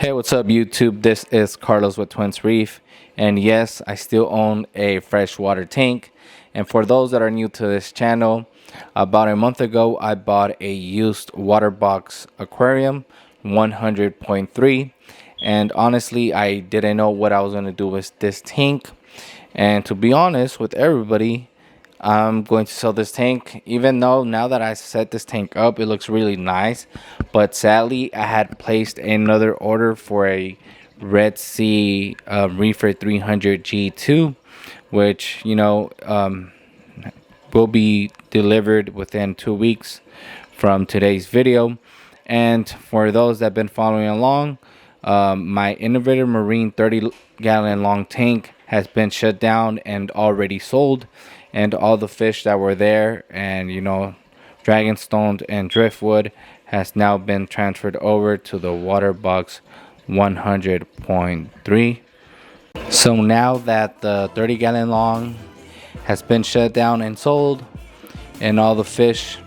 Hey, what's up, YouTube? This is Carlos with Twins Reef, and yes, I still own a freshwater tank. And for those that are new to this channel, about a month ago, I bought a used Waterbox Aquarium 100.3, and honestly, I didn't know what I was going to do with this tank. And to be honest with everybody, I'm going to sell this tank, even though now that I set this tank up, it looks really nice. But sadly, I had placed another order for a Red Sea Reefer 300 G2, which, will be delivered within 2 weeks from today's video. And for those that have been following along, my Innovator Marine 30-gallon long tank has been shut down and already sold, and all the fish that were there and dragonstone and driftwood has now been transferred over to the Waterbox 100.3. So now that the 30-gallon long has been shut down and sold, and all the fish,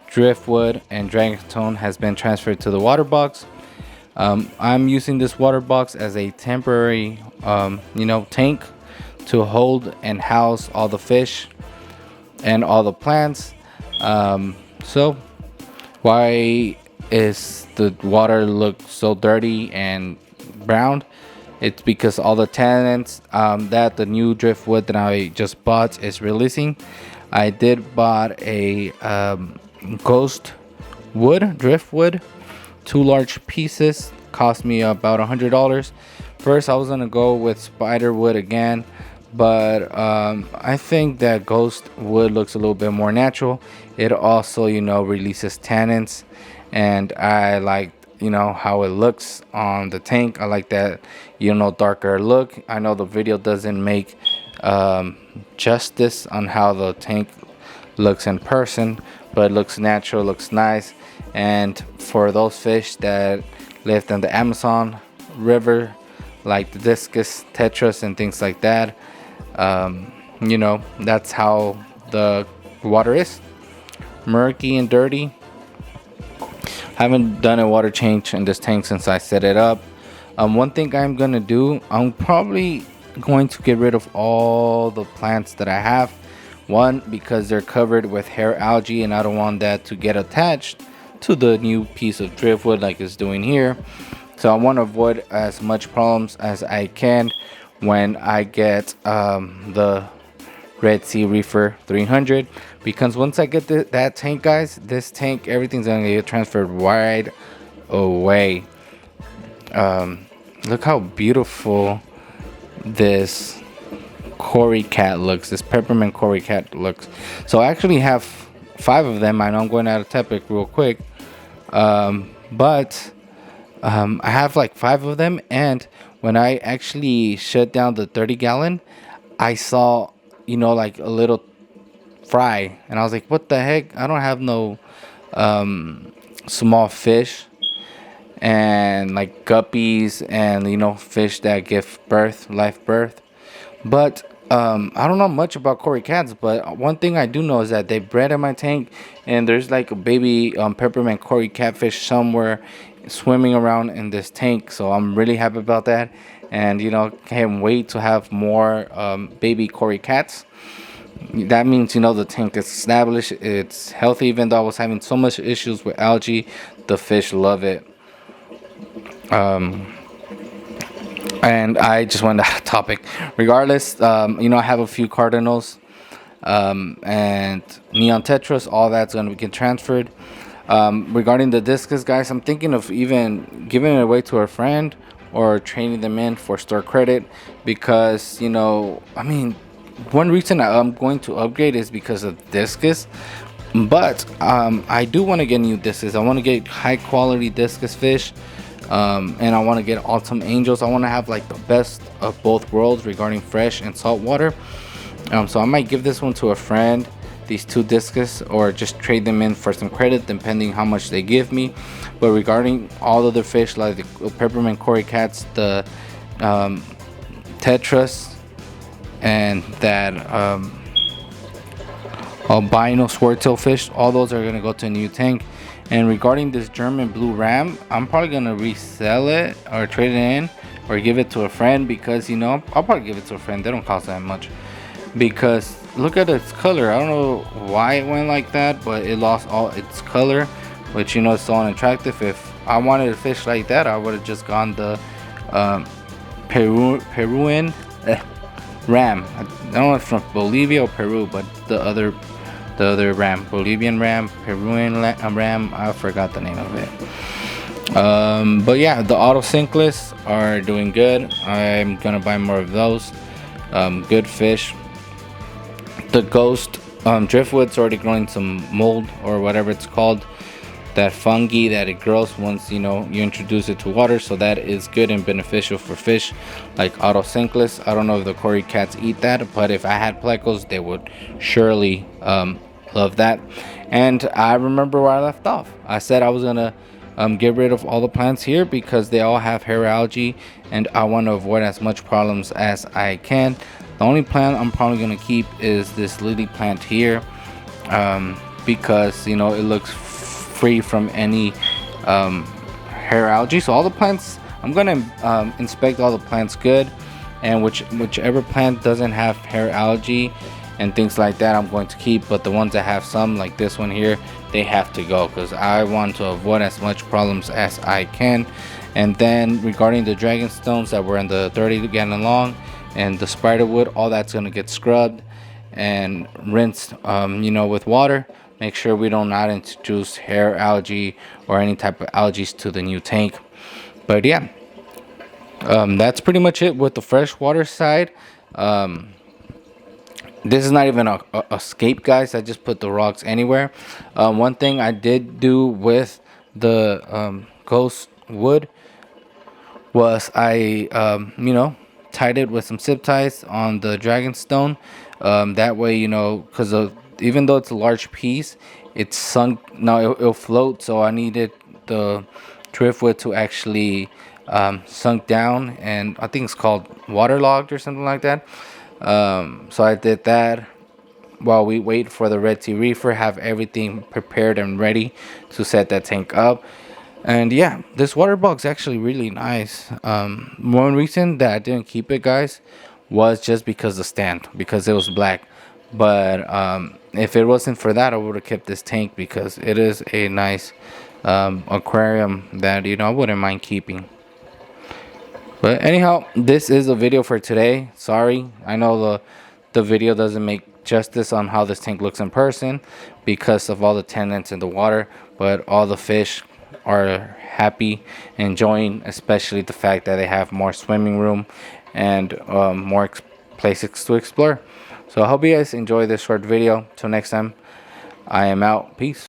driftwood and dragonstone has been transferred to the Waterbox, I'm using this Waterbox as a temporary tank to hold and house all the fish and all the plants. So why is the water look so dirty and brown? It's because all the tannins that the new driftwood that I just bought is releasing. I did bought a ghost wood, driftwood, 2 large pieces, cost me about $100. First I was gonna go with spider wood again, but I think that ghost wood looks a little bit more natural. It also releases tannins, and I like how it looks on the tank. I like that darker look. I know the video doesn't make justice on how the tank looks in person, but it looks natural, looks nice. And for those fish that live in the Amazon River, like the discus, tetras, and things like that, that's how the water is, murky and dirty. Haven't done a water change in this tank since I set it up. One thing I'm gonna do, I'm probably going to get rid of all the plants that I have. One, because they're covered with hair algae and I don't want that to get attached to the new piece of driftwood like it's doing here. So I want to avoid as much problems as I can when I get the Red Sea Reefer 300, because once I get that tank, guys, this tank, everything's gonna get transferred right away. Look how beautiful this Cory cat looks, this peppermint Cory cat looks. So I actually have 5 of them. I know I'm going out of topic real quick, but I have like 5 of them. And when I actually shut down the 30-gallon, I saw like a little fry, and I was like, what the heck, I don't have no small fish and like guppies and fish that give birth, live birth. But I don't know much about Cory cats, but one thing I do know is that they bred in my tank, and there's like a baby peppermint Cory catfish somewhere swimming around in this tank. So I'm really happy about that, and can't wait to have more baby Cory cats. That means the tank is established, it's healthy. Even though I was having so much issues with algae, the fish love it. And I just went out of topic. Regardless, I have a few cardinals and neon tetras. All that's going to get transferred. Regarding the discus, guys, I'm thinking of even giving it away to a friend or trading them in for store credit, because one reason I'm going to upgrade is because of discus. But I do want to get new discus. I want to get high quality discus fish. And I want to get autumn angels. I want to have like the best of both worlds regarding fresh and salt water. So I might give this one to a friend, these 2 discus, or just trade them in for some credit depending how much they give me. But regarding all other fish like the peppermint Cory cats, the tetras, and that albino swordtail fish, all those are going to go to a new tank. And regarding this German blue ram, I'm probably going to resell it or trade it in or give it to a friend, because you know, I'll probably give it to a friend. They don't cost that much, because look at its color. I don't know why it went like that, but it lost all its color, which, you know, is so unattractive. If I wanted a fish like that, I would have just gone the Peruvian ram. I don't know if it's from Bolivia or Peru, but the other ram, Bolivian ram, Peruvian ram, I forgot the name of it. But yeah, the auto sinkless are doing good. I'm gonna buy more of those. Good fish. The ghost driftwood's already growing some mold, or whatever it's called, that fungi that it grows once, you know, you introduce it to water. So that is good and beneficial for fish like auto sinkless. I don't know if the cory cats eat that, but if I had plecos, they would surely love that. And I remember where I left off. I said I was gonna get rid of all the plants here because they all have hair algae, and I want to avoid as much problems as I can. The only plant I'm probably gonna keep is this lily plant here, because, you know, it looks free from any hair algae. So all the plants, I'm gonna inspect all the plants good, and whichever plant doesn't have hair algae and things like that, I'm going to keep. But the ones that have some, like this one here, they have to go, because I want to avoid as much problems as I can. And then regarding the dragon stones that were in the 30 gallon long and the spider wood, all that's going to get scrubbed and rinsed, you know, with water. Make sure we do not introduce hair algae or any type of algae to the new tank. But yeah, that's pretty much it with the freshwater side. This is not even a scape, guys. I just put the rocks anywhere. One thing I did do with the ghost wood was I you know, tied it with some zip ties on the dragon stone. That way, you know, because even though it's a large piece, it's sunk. Now it'll float, so I needed the driftwood to actually sunk down, and I think it's called waterlogged or something like that. So I did that while we wait for the Red Sea Reefer, have everything prepared and ready to set that tank up. And yeah, this water box actually really nice. One reason that I didn't keep it, guys, was just because the stand, because it was black. But if it wasn't for that, I would have kept this tank, because it is a nice aquarium that, you know, I wouldn't mind keeping. But anyhow, this is a video for today. Sorry, I know the video doesn't make justice on how this tank looks in person because of all the tenants in the water, but all the fish are happy, enjoying, especially the fact that they have more swimming room and more places to explore. So I hope you guys enjoy this short video. Till next time, I am out. Peace.